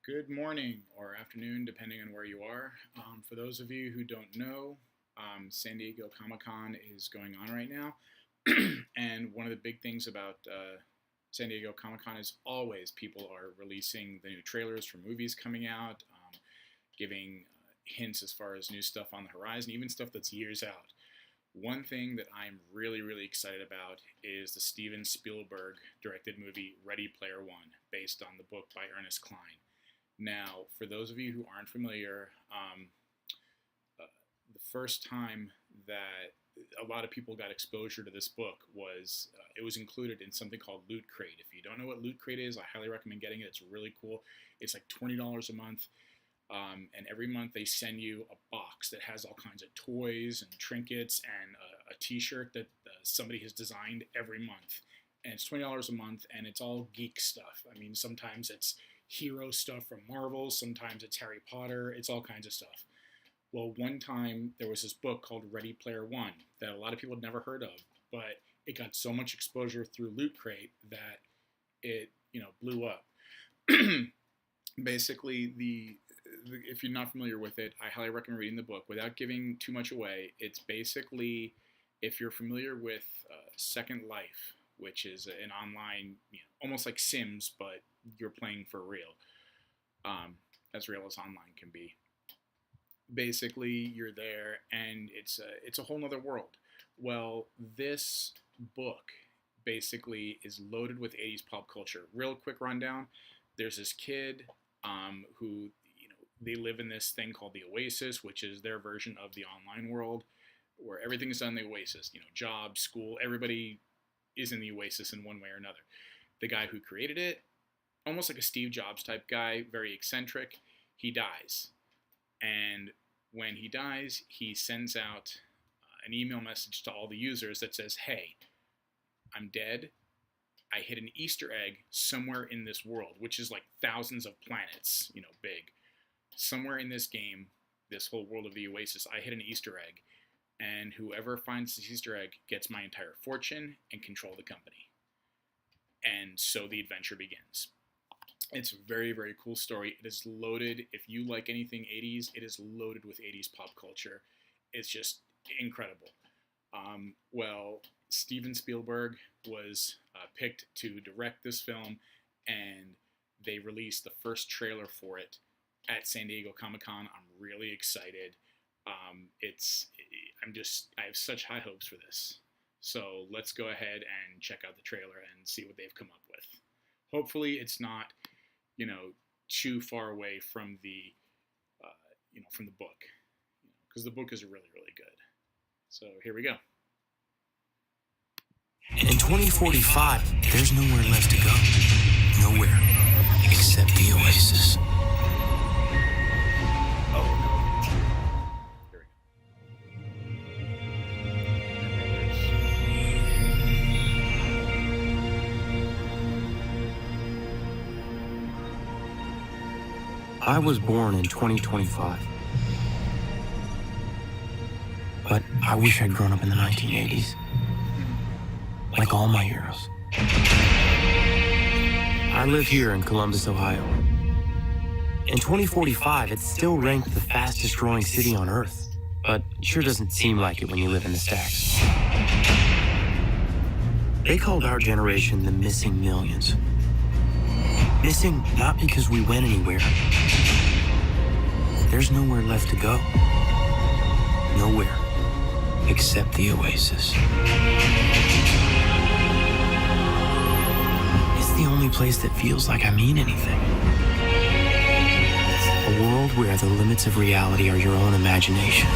Good morning or afternoon, depending on where you are. For those of you who don't know, San Diego Comic-Con is going on right now. And one of the big things about San Diego Comic-Con is always people are releasing the new trailers for movies coming out, giving hints as far as new stuff on the horizon, even stuff that's years out. One thing that I'm really excited about is the Steven Spielberg directed movie Ready Player One, based on the book by Ernest Cline. Now, for those of you who aren't familiar, the first time that a lot of people got exposure to this book was it was included in something called Loot Crate. If you don't know what Loot Crate is, I highly recommend getting it. It's really cool. It's like $20 a month. And every month they send you a box that has all kinds of toys and trinkets and a t-shirt that somebody has designed every month. And it's $20 a month, and it's all geek stuff. I mean, sometimes it's hero stuff from Marvel, sometimes it's Harry Potter, it's all kinds of stuff. Well, one time there was this book called Ready Player One that a lot of people had never heard of, but it got so much exposure through Loot Crate that it, blew up. Basically, if you're not familiar with it, I highly recommend reading the book. Without giving too much away, it's basically, if you're familiar with Second Life, which is an online, almost like Sims, but you're playing for real, as real as online can be. Basically, you're there, and it's a whole nother world. Well, this book basically is loaded with 80s pop culture. Real quick rundown: there's this kid who, they live in this thing called the Oasis, which is their version of the online world, where everything is done in the Oasis. Job, school, everybody is in the Oasis in one way or another. The guy who created it, almost like a Steve Jobs type guy, very eccentric, he dies. And when he dies, he sends out an email message to all the users that says, "Hey, I'm dead. I hid an Easter egg somewhere in this world," which is like thousands of planets, big. Somewhere in this game, this whole world of the Oasis, I hid an Easter egg. And whoever finds this Easter egg gets my entire fortune and control the company. And so the adventure begins. It's a very cool story. It is loaded. If you like anything 80s, it is loaded with 80s pop culture. It's just incredible. Well, Steven Spielberg was picked to direct this film, and they released the first trailer for it at San Diego Comic-Con. I'm really excited. I have such high hopes for this. So let's go ahead and check out the trailer and see what they've come up with. Hopefully it's not, too far away from the, from the book, because the book is really good. So here we go. In 2045, there's nowhere left to go. Nowhere except the Oasis. I was born in 2025. But I wish I'd grown up in the 1980s. Like all my heroes. I live here in Columbus, Ohio. In 2045, it's still ranked the fastest growing city on Earth. But it sure doesn't seem like it when you live in the stacks. They called our generation the missing millions. Missing not because we went anywhere. There's nowhere left to go. Nowhere except the Oasis. It's the only place that feels like I mean anything. A world where the limits of reality are your own imagination.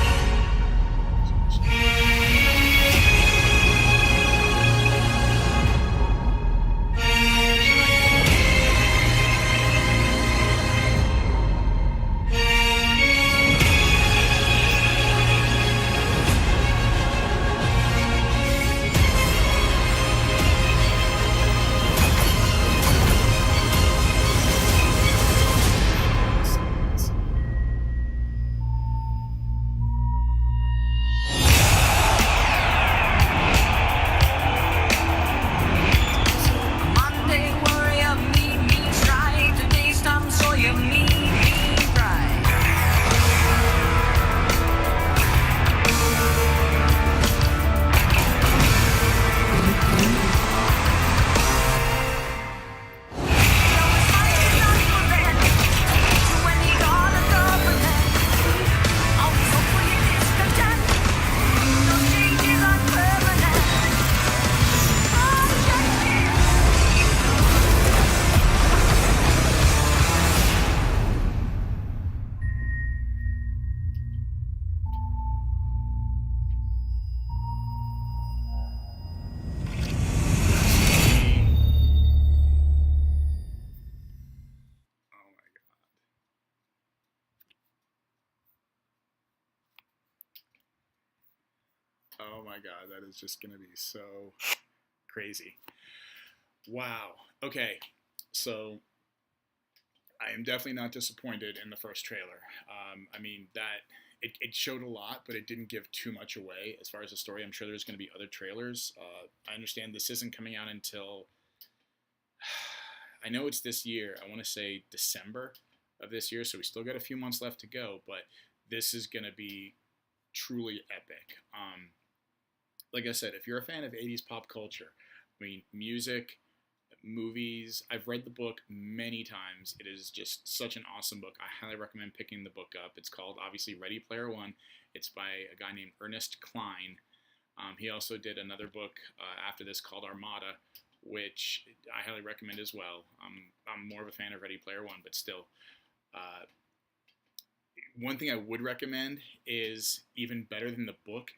Oh my god, that is just gonna be so crazy. Wow. Okay, so I am definitely not disappointed in the first trailer. I mean that it showed a lot, but it didn't give too much away as far as the story. I'm sure there's going to be other trailers. I understand this isn't coming out until I know it's this year. I want to say December of this year, so we still got a few months left to go. But this is going to be truly epic. Like I said, if you're a fan of 80s pop culture, I mean, music, movies, I've read the book many times. It is just such an awesome book. I highly recommend picking the book up. It's called, obviously, Ready Player One. It's by a guy named Ernest Cline. He also did another book after this called Armada, which I highly recommend as well. I'm more of a fan of Ready Player One, but still. One thing I would recommend is, even better than the book,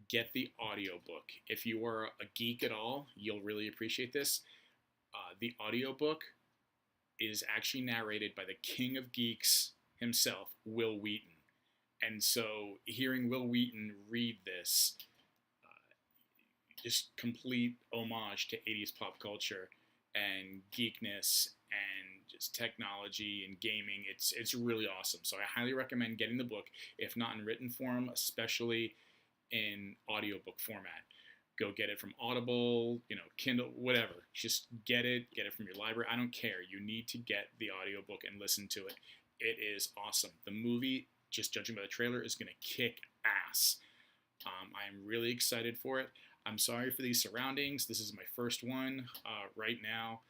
get the audiobook. If you are a geek at all, you'll really appreciate this. The audiobook is actually narrated by the king of geeks himself, Will Wheaton. And so hearing Will Wheaton read this, just complete homage to 80s pop culture and geekness and just technology and gaming. It's really awesome. So I highly recommend getting the book, if not in written form, especially in audiobook format. Go get it from Audible, Kindle, whatever. Just get it from your library. I don't care. You need to get the audiobook and listen to it. It is awesome. The movie, just judging by the trailer, is going to kick ass. I am really excited for it. I'm sorry for these surroundings. This is my first one right now.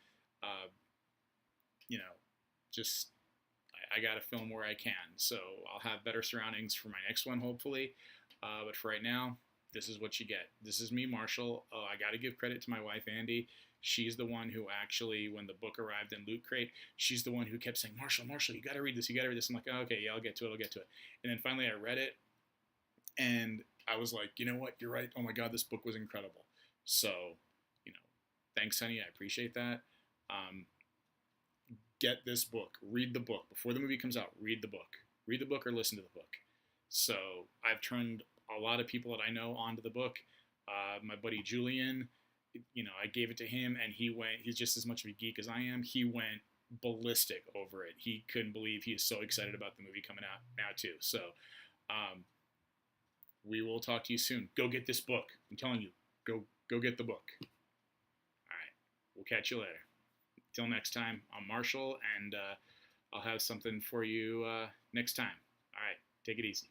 Just I got to film where I can. So I'll have better surroundings for my next one, hopefully. But for right now, this is what you get. This is me, Marshall. I got to give credit to my wife, Andy. She's the one who actually, when the book arrived in Loot Crate, she's the one who kept saying, Marshall, you got to read this. You got to read this. I'm like, oh, okay, yeah, I'll get to it. And then finally I read it, and I was like, you know what? You're right. Oh, my God, this book was incredible. So, thanks, honey. I appreciate that. Get this book. Read the book. Before the movie comes out, read the book. Read the book or listen to the book. So I've turned a lot of people that I know onto the book. My buddy Julian, I gave it to him, and he's just as much of a geek as I am. He went ballistic over it. He couldn't believe he is so excited about the movie coming out now too. So we will talk to you soon. Go get this book. I'm telling you, go get the book. All right. We'll catch you later. Till next time, I'm Marshall, and I'll have something for you next time. All right. Take it easy.